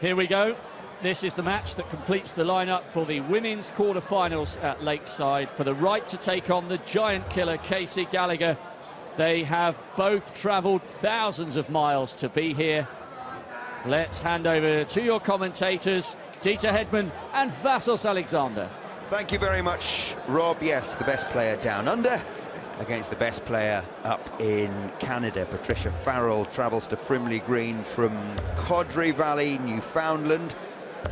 Here we go. This is the match that completes the lineup for the women's quarter-finals at Lakeside for the right to take on the giant killer Casey Gallagher. They have both travelled thousands of miles to be here. Let's hand over to your commentators, Dieter Hedman and Vassos Alexander. Thank you very much, Rob. Yes, the best player down under against the best player up in Canada. Patricia Farrell travels to Frimley Green from Codry Valley, Newfoundland.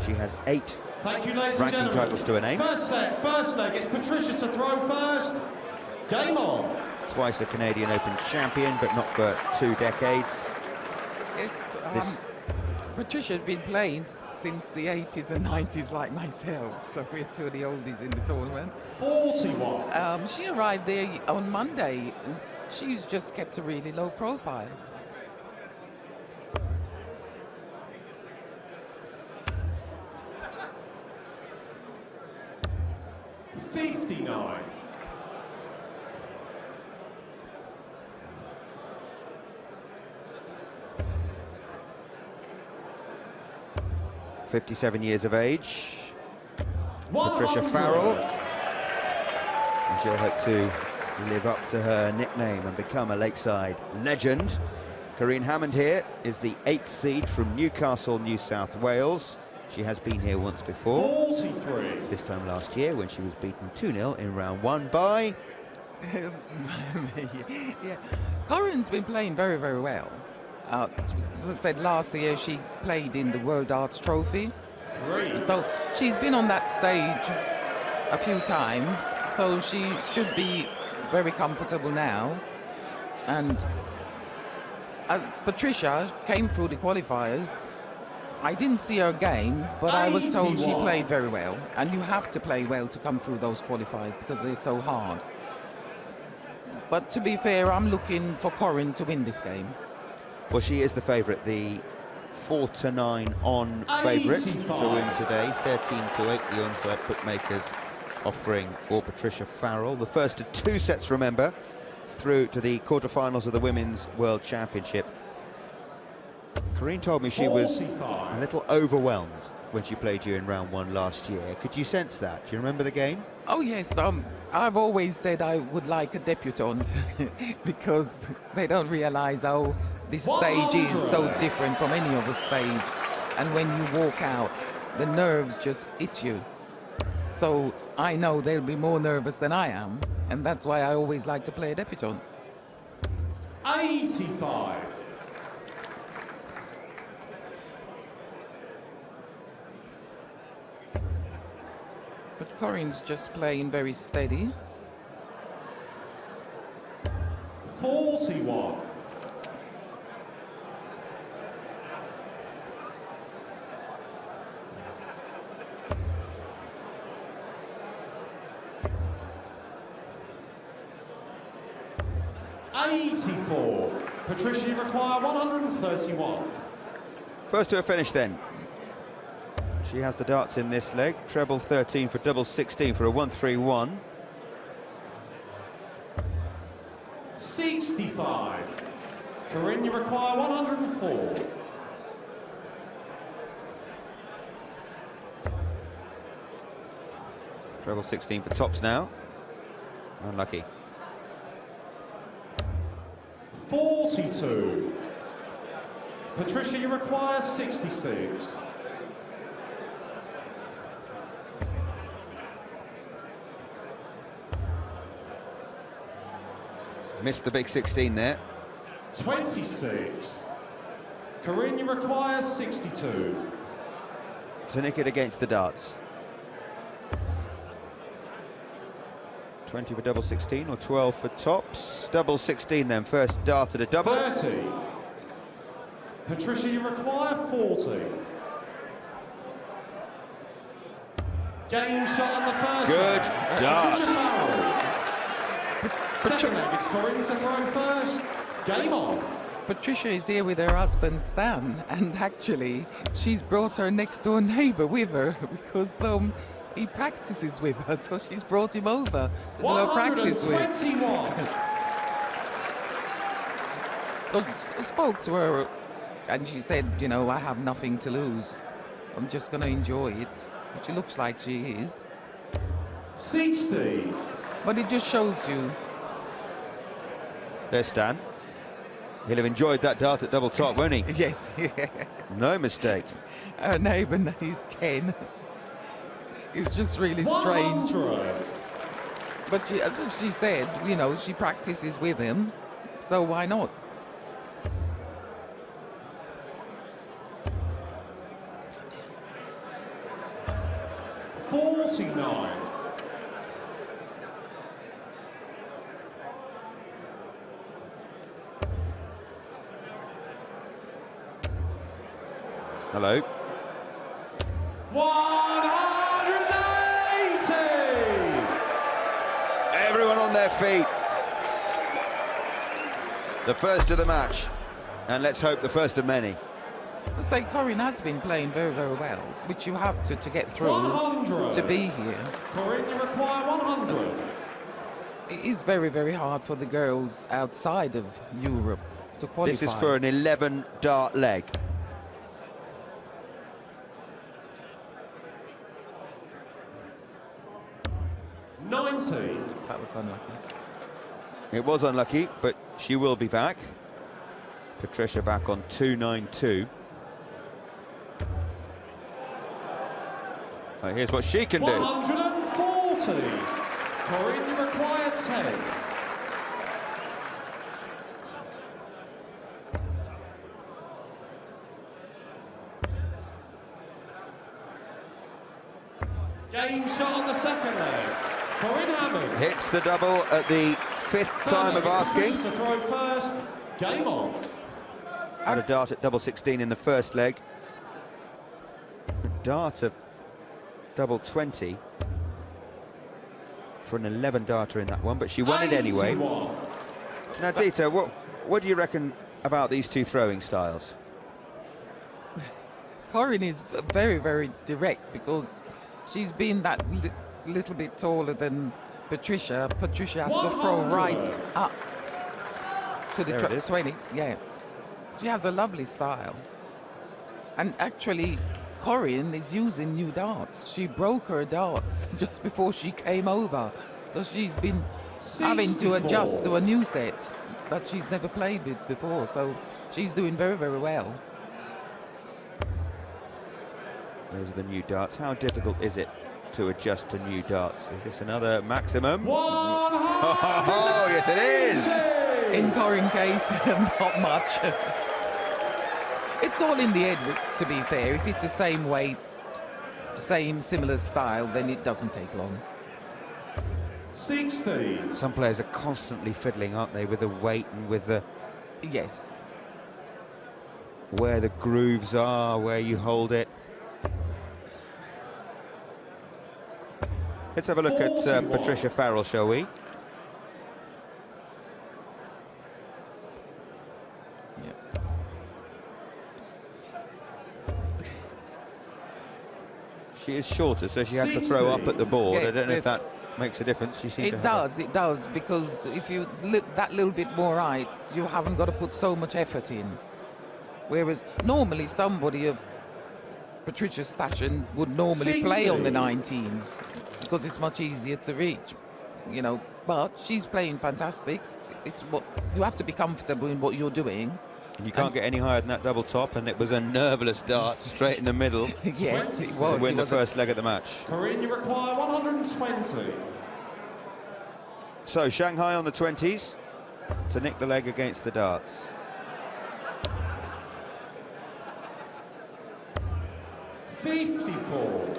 She has 8 ranking titles to her name. First set, first leg, it's Patricia to throw first. Game on. Twice a Canadian Open champion, but not for 2 decades. Patricia's been playing since the 80s and 90s like myself, so we're 2 of the oldies in the tournament. 41. She arrived there on Monday, and she's just kept a really low profile. $59. 57 years of age, Patricia Farrell, and she'll hope to live up to her nickname and become a Lakeside legend. Corrine Hammond here is the 8th seed from Newcastle, New South Wales. She has been here once before, 43. This time last year when she was beaten 2-0 in round 1 by... Yeah, Corinne's been playing very, very well. As I said, last year she played in the World Arts Trophy. 3. So she's been on that stage a few times, so she should be very comfortable now. And as Patricia came through the qualifiers, I didn't see her game, but I was told she played very well. And you have to play well to come through those qualifiers because they're so hard. But to be fair, I'm looking for Corinne to win this game. Well, she is the favourite, the 4-9 on favourite to win today. 13-8, the onside bookmakers offering for Patricia Farrell. The first of 2 sets, remember, through to the quarterfinals of the Women's World Championship. Corrine told me she was a little overwhelmed when she played you in round 1 last year. Could you sense that? Do you remember the game? Oh yes, I've always said I would like a debutante because they don't realise how this stage is so different from any other stage, and when you walk out, the nerves just hit you. So I know they'll be more nervous than I am, and that's why I always like to play a debutante. 85. But Corinne's just playing very steady. 41. 84. Patricia, you require 131. First to a finish then. She has the darts in this leg. Treble 13 for double 16 for a 1-3-1. 65. Corinne, you require 104. Treble 16 for tops now. Unlucky. 42. Patricia, you require 66. Missed the big 16 there. 26. Corinne, you require 62. To nick it against the darts. 20 for double 16 or 12 for tops. Double 16 then, first dart at a double. 30. Patricia, you require 40. Game shot on the first Good leg. dart. Patricia Farrell. Second leg, it's Corinne to throw first. Game on. Patricia is here with her husband Stan, and actually she's brought her next door neighbour with her because he practices with her, so she's brought him over to do her practice with. 121. I spoke to her and she said, you know, I have nothing to lose. I'm just going to enjoy it, which it looks like she is. 60. But it just shows you. There's Stan. He'll have enjoyed that dart at double top, won't he? Yes, yeah. No mistake. Her neighbour is Ken. It's just really strange. 100. But she, as she said, you know, she practices with him, so why not? $49. Hello. 180. Everyone on their feet. The first of the match. And let's hope the first of many. I say Corinne has been playing very, very well, which you have to get through 100. to be here. Corinne, you require 100. It is very, very hard for the girls outside of Europe to qualify. This is for an 11 dart leg. That was unlucky. It was unlucky, but she will be back. Patricia back on 292. Right, here's what she can do. 140. Corinne, you require 10. Game shot on the second leg. Corinne Hammond. Hits the double at the 5th time of asking. To throw first. Game on. Had a dart at double 16 in the first leg. A dart of double 20 for an 11 darter in that one, but she won it anyway. 81. Now, Dita, what do you reckon about these two throwing styles? Corinne is very, very direct because she's been that little bit taller than Patricia. Patricia has to throw 100. right up to the There it is. 20. Yeah, she has a lovely style. And actually, Corinne is using new darts. She broke her darts just before she came over, so she's been having to 64. adjust to a new set that she's never played with before. So she's doing very, very well. Those are the new darts. How difficult is it to adjust to new darts? Is this another maximum? 180. Oh, yes, it is. In Corinne's case, not much. It's all in the head, to be fair. If it's the same weight, similar style, then it doesn't take long. 60. Some players are constantly fiddling, aren't they, with the weight and with the Yes. where the grooves are, where you hold it. Let's have a look at 41. Patricia Farrell, shall we? She is shorter, so she has to throw up at the board. Yes, I don't know if yes. that makes a difference. She seems to It have does, because if you look that little bit more right, you haven't got to put so much effort in. Whereas normally somebody of Patricia's fashion would normally play on the 19s because it's much easier to reach, you know. But she's playing fantastic. It's what you have to be comfortable in what you're doing. And you can't get any higher than that double top, and it was a nerveless dart straight in the middle Yes, it to was. win It the was first leg of the match. Corinne, you require 120. So Shanghai on the 20s to nick the leg against the darts. $54.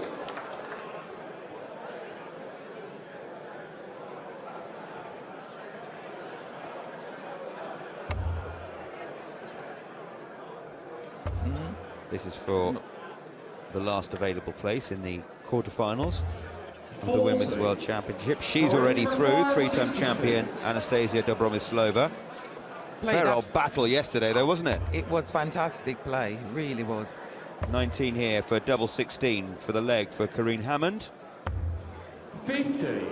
This is for the last available place in the quarterfinals of the Women's World Championship. She's already through, three-time champion Anastasia Dobromislova. played Farrell up. battle yesterday though, wasn't it? It was fantastic play, really was. 19 here for double 16 for the leg for Corinne Hammond. 50.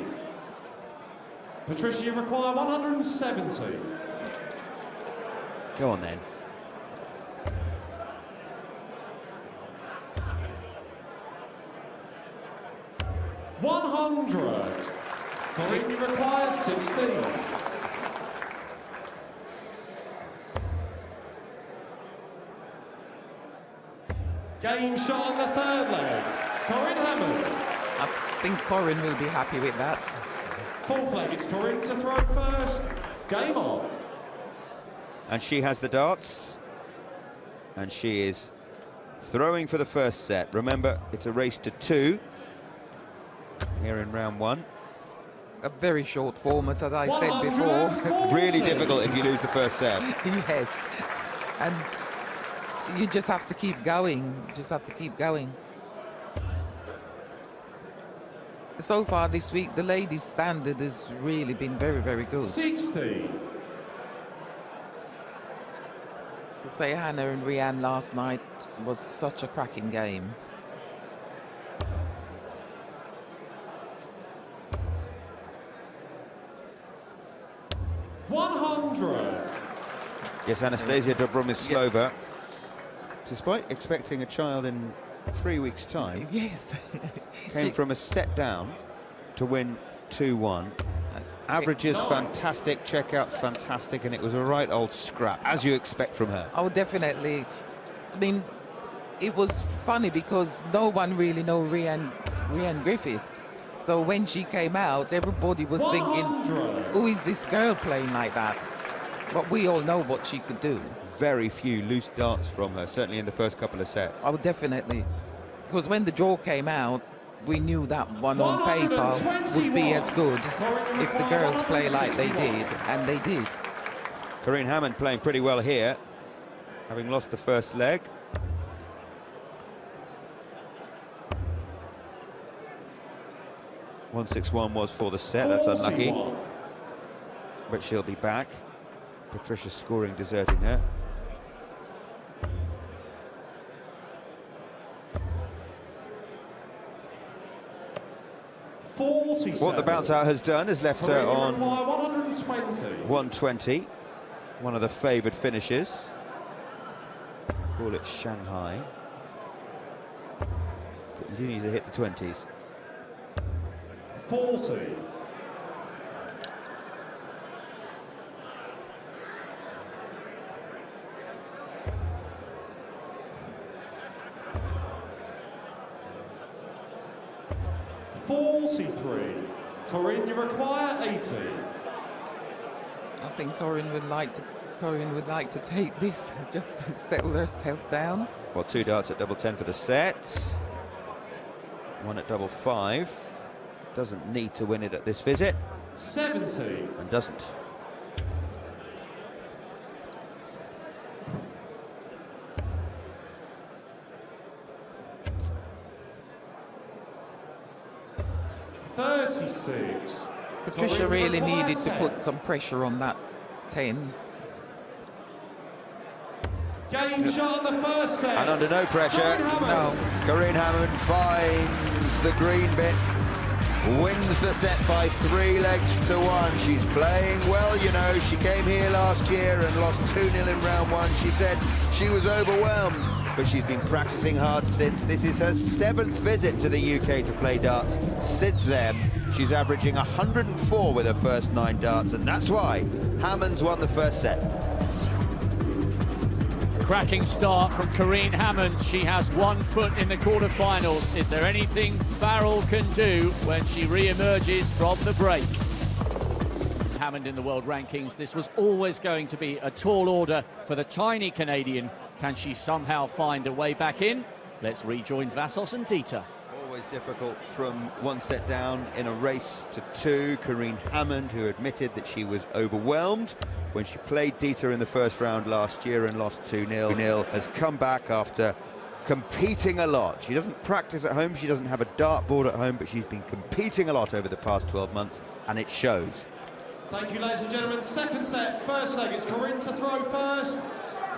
Patricia, you require 170. Go on then. 100. Corinne, you require 16. Game shot on the third leg. Corinne Hammond. I think Corinne will be happy with that. Fourth leg, it's Corinne to throw first. Game on. And she has the darts. And she is throwing for the first set. Remember, it's a race to 2 here in round 1. A very short format, as I said before. Really difficult if you lose the first set. Yes. And you just have to keep going. Just have to keep going. So far this week, the ladies' standard has really been very, very good. 60. Say Hannah and Rianne last night was such a cracking game. Yes, Anastasia Dobromyslova, despite expecting a child in 3 weeks' time, Yes. came from a set down to win 2-1. Averages fantastic, checkouts fantastic, and it was a right old scrap, as you expect from her. Oh, definitely. I mean, it was funny because no one really know Rianne Griffiths. So when she came out, everybody was thinking, who is this girl playing like that? But we all know what she could do. Very few loose darts from her, certainly in the first couple of sets. Oh, definitely. Because when the draw came out, we knew that one on paper would be as good if the girls play like they did, and they did. Corinne Hammond playing pretty well here, having lost the first leg. .161 was for the set, that's unlucky. But she'll be back. Patricia scoring, deserting her. What the bounce out has done has left her on 120. One of the favoured finishes. Call it Shanghai. But you do need to hit the 20s. 40. Corinne, you require 80. I think Corinne would like to take this just to settle herself down. Well, 2 darts at double 10 for the set. 1 at double 5. Doesn't need to win it at this visit. 70. And doesn't. Patricia really needed to put some pressure on that 10. Game shot on the first set. And under no pressure, Corinne Hammond finds the green bit, wins the set by 3 legs to 1. She's playing well, you know. She came here last year and lost 2-0 in round 1. She said she was overwhelmed, but she's been practicing hard since. This is her 7th visit to the UK to play darts. Since then, she's averaging 104 with her first 9 darts, and that's why Hammond's won the first set. Cracking start from Corinne Hammond. She has 1 foot in the quarterfinals. Is there anything Farrell can do when she re-emerges from the break? Hammond in the world rankings. This was always going to be a tall order for the tiny Canadian. Can she somehow find a way back in? Let's rejoin Vassos and Dieter. Always difficult from 1 set down in a race to 2. Corinne Hammond, who admitted that she was overwhelmed when she played Dieter in the first round last year and lost 2-0, has come back after competing a lot. She doesn't practice at home, she doesn't have a dartboard at home, but she's been competing a lot over the past 12 months, and it shows. Thank you, ladies and gentlemen. Second set, first leg. It's Corinne to throw first.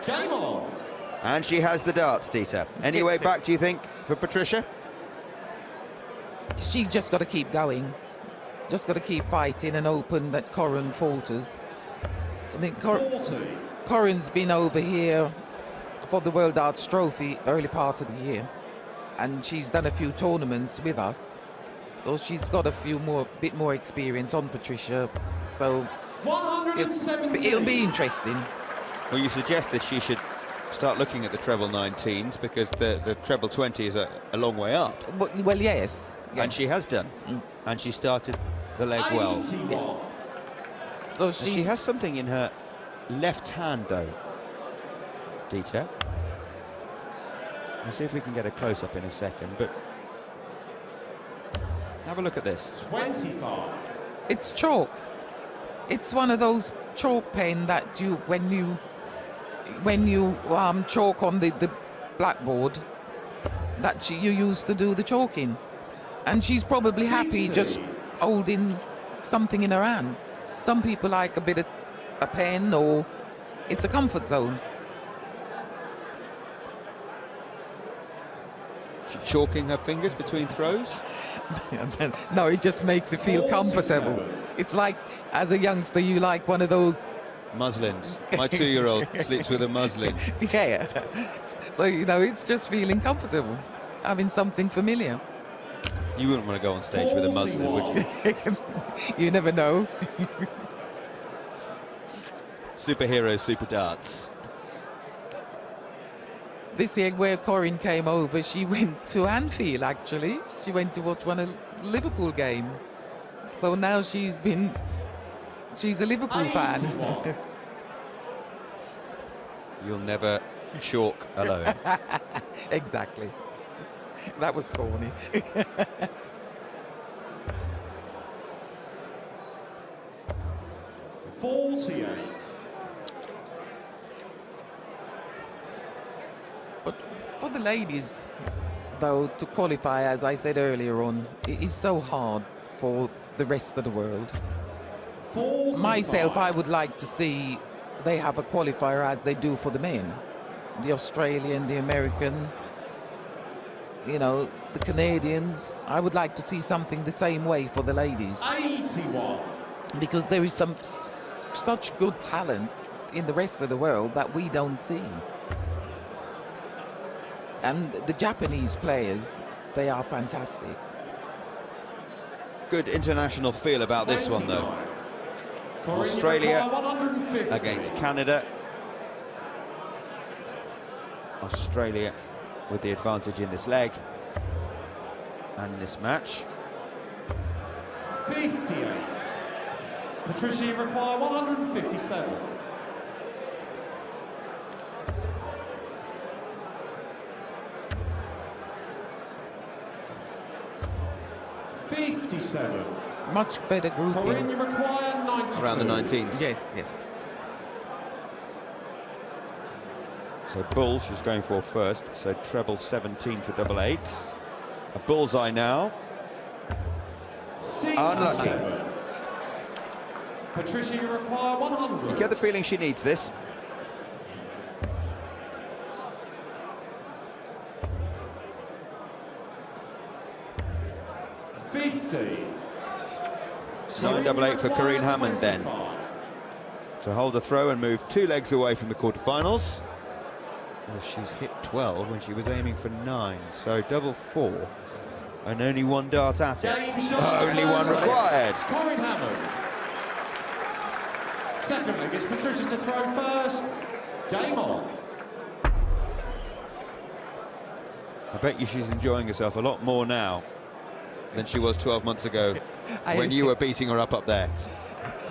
Game on. And she has the darts, Dieter. Any way back, do you think, for Patricia? She just got to keep going. Just got to keep fighting and hoping that Corinne falters. I mean, Corinne's been over here for the World Darts Trophy early part of the year, and she's done a few tournaments with us. So she's got a bit more experience on Patricia. So it'll be interesting. Well, you suggest that she should start looking at the treble 19s because the treble 20 is a long way up. Well, yes. And she has done. And she started the leg well. Yeah. So she has something in her left hand, though, Dieter. We'll see if we can get a close-up in a second, but have a look at this. 25. It's chalk. It's one of those chalk pen that when you chalk on the blackboard that you use to do the chalking. And she's probably happy just holding something in her hand. Some people like a bit of a pen, or it's a comfort zone. She's chalking her fingers between throws? No, it just makes you feel comfortable. It's like, as a youngster, you like one of those muslins. My 2-year-old sleeps with a muslin. Yeah. So, it's just feeling comfortable, having something familiar. You wouldn't want to go on stage with a muslin, would you? You never know. Superhero, super darts. This year where Corinne came over, she went to Anfield, actually. She went to watch one of Liverpool game. So now she's a Liverpool fan. You'll never chalk alone. Exactly. That was corny. 48. But for the ladies, though, to qualify, as I said earlier on, it is so hard for the rest of the world. 45. Myself, I would like to see they have a qualifier as they do for the men. The Australian, the American, the Canadians. I would like to see something the same way for the ladies. 81. Because there is such good talent in the rest of the world that we don't see. And the Japanese players, they are fantastic. Good international feel about this one, though. Australia against Canada. Australia with the advantage in this leg and in this match. 58. Patricia, you require 157. Much better grouping. Corinne, you require 92. Around the 19s. Yes. So bull she's going for first, so treble 17 for double eights. A bullseye now. 67. Unlucky. Patricia, you require 100. You get the feeling she needs this. Nine double eight for Corinne Hammond then. To hold the throw and move 2 legs away from the quarterfinals. Well, she's hit 12 when she was aiming for 9, so double 4 and only 1 dart at it. Only 1 required. Corinne Hammond. Second leg, it's Patricia to throw first. Game on. I bet you she's enjoying herself a lot more now than she was 12 months ago when you were beating her up there.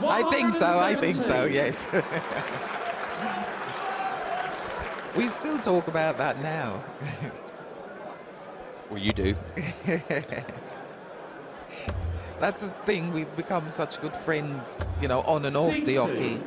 I think so, yes. We still talk about that now. Well, you do. That's the thing, we've become such good friends, on and off the hockey.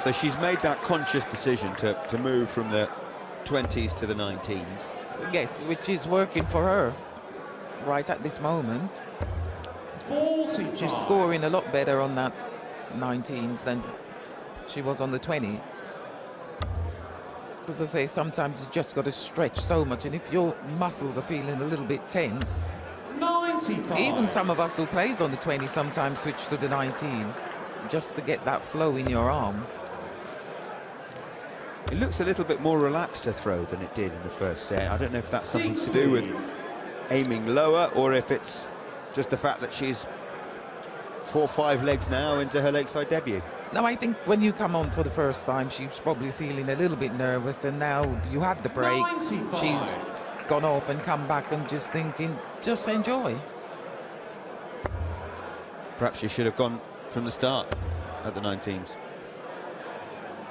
So she's made that conscious decision to move from the 20s to the 19s. Yes, which is working for her right at this moment. 45. She's scoring a lot better on that 19s than she was on the 20. As I say, sometimes you just got to stretch so much, and if your muscles are feeling a little bit tense, 97. Even some of us who plays on the 20 sometimes switch to the 19 just to get that flow in your arm. It looks a little bit more relaxed to throw than it did in the first set. I don't know if that's something to do with aiming lower or if it's just the fact that she's 4 or 5 legs now into her lakeside debut. No, I think when you come on for the first time, she's probably feeling a little bit nervous, and now you had the break. 95. She's gone off and come back and just thinking, just enjoy. Perhaps she should have gone from the start at the 19s.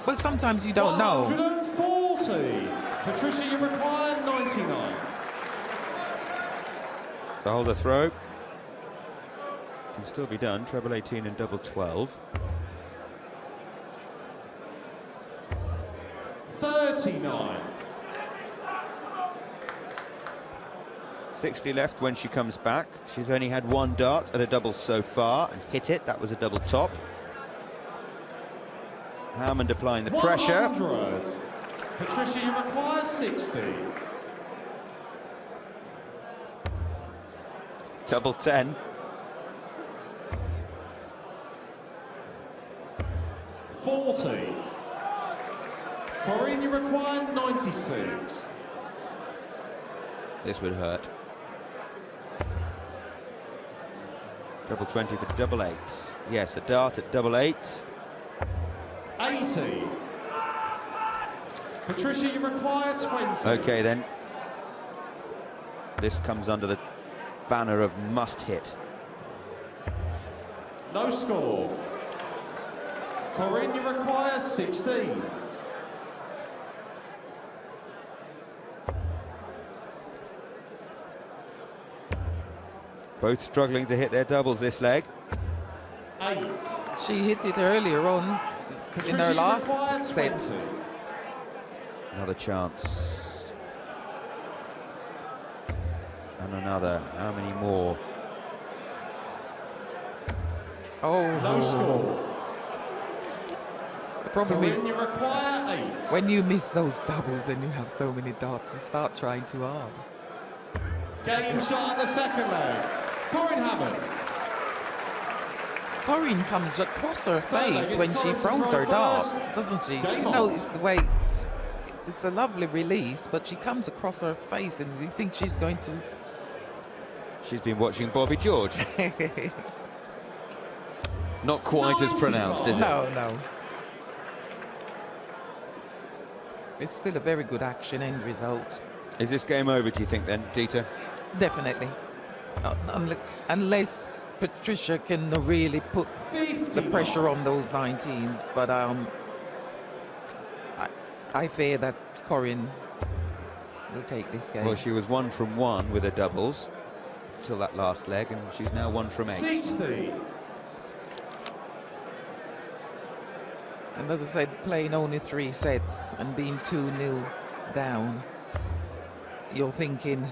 Well, sometimes you don't know. 140. Patricia, you require 99. To hold a throw. Can still be done. Treble 18 and double 12. 39. 60 left when she comes back. She's only had 1 dart at a double so far and hit it. That was a double top. Hammond applying the pressure. 100. Patricia, you require 60. Double 10. 40. Corinne, you require 96. This would hurt. Double 20 for double 8. Yes, a dart at double 8. 80. Patricia, you require 20. Okay, then. This comes under the banner of must hit. No score. Corinne, you require 16. Both struggling to hit their doubles this leg. 8. She hit it earlier on Patricia, in her you require last set. 20. Another chance. And another. How many more? Oh, No score. the problem is Corinne, you require 8. when you miss those doubles and you have so many darts, you start trying too hard. Game shot at the second leg. Corinne Hammond. Corinne comes across her Third leg, face it's when she Corinne to throws throw her darts, first. doesn't she? Game You on. notice the way it's a lovely release, but she comes across her face and you think she's going to. She's been watching Bobby George. Not quite as pronounced, is it? No, no. It's still a very good action end result. Is this game over, do you think, then, Dieter? Definitely. Unless Patricia can really put 50. the pressure on those 19s, but I fear that Corinne will take this game. Well, she was 1 from 1 with her doubles till that last leg, and she's now 1 from 8. 60. And as I said, playing only 3 sets and being 2-0 down, you're thinking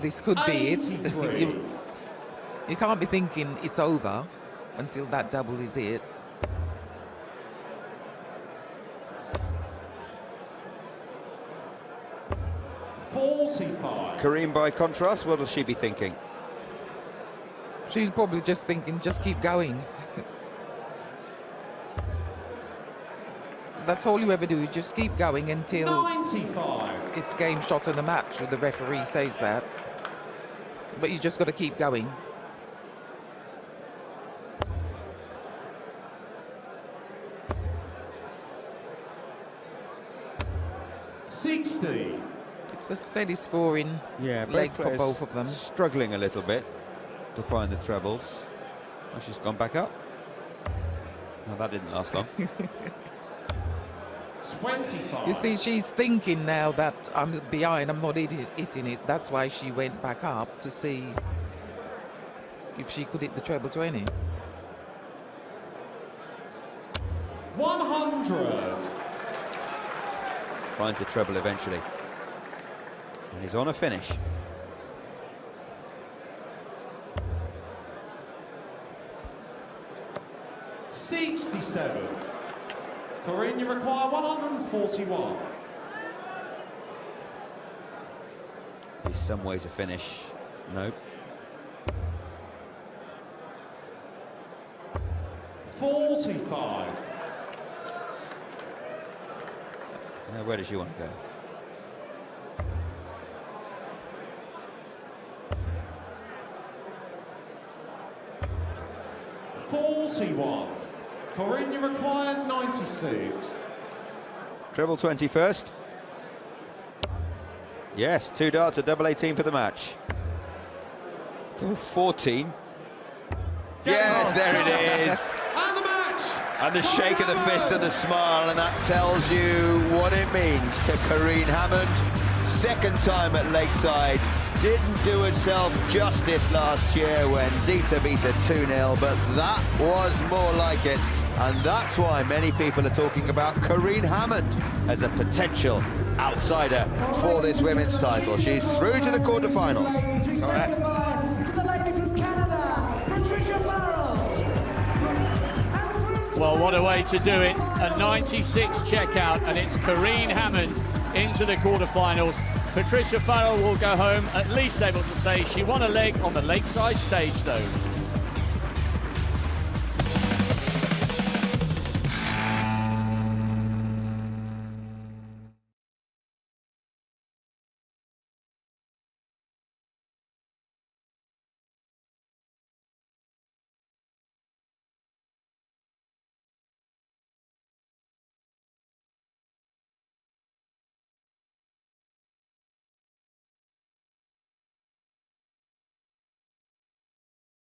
this could be it. 83. You can't be thinking it's over until that double is it. Kareem, by contrast, what will she be thinking? She's probably just thinking, just keep going. That's all you ever do, you just keep going until 95. it's game shot of the match, or the referee says that. But you just got to keep going. It's a steady scoring leg for both of them. Struggling a little bit to find the trebles. Oh, she's gone back up. No, that didn't last long. 25. You see, she's thinking now that I'm behind, I'm not hitting it. That's why she went back up to see if she could hit the treble 20. 100. Finds the treble eventually. And he's on a finish. $67. Corinne, you require 141. He's some way to finish. Nope. 45. Now, where does she want to go? $41. Corinne, you require 96. Treble 21st. Yes, 2 darts, a double 18 for the match. Double 14. Yes, there it is. And the match. And the shake of the fist and the smile, and that tells you what it means to Corinne Hammond. Second time at Lakeside. Didn't do herself justice last year when Dita beat her 2-0, but that was more like it. And that's why many people are talking about Corinne Hammond as a potential outsider for this women's title. She's through to the quarterfinals. Correct. To the lady from Canada, Patricia Farrell. Well, what a way to do it. A 96 checkout, and it's Corinne Hammond into the quarterfinals. Patricia Farrell will go home at least able to say she won a leg on the Lakeside stage, though.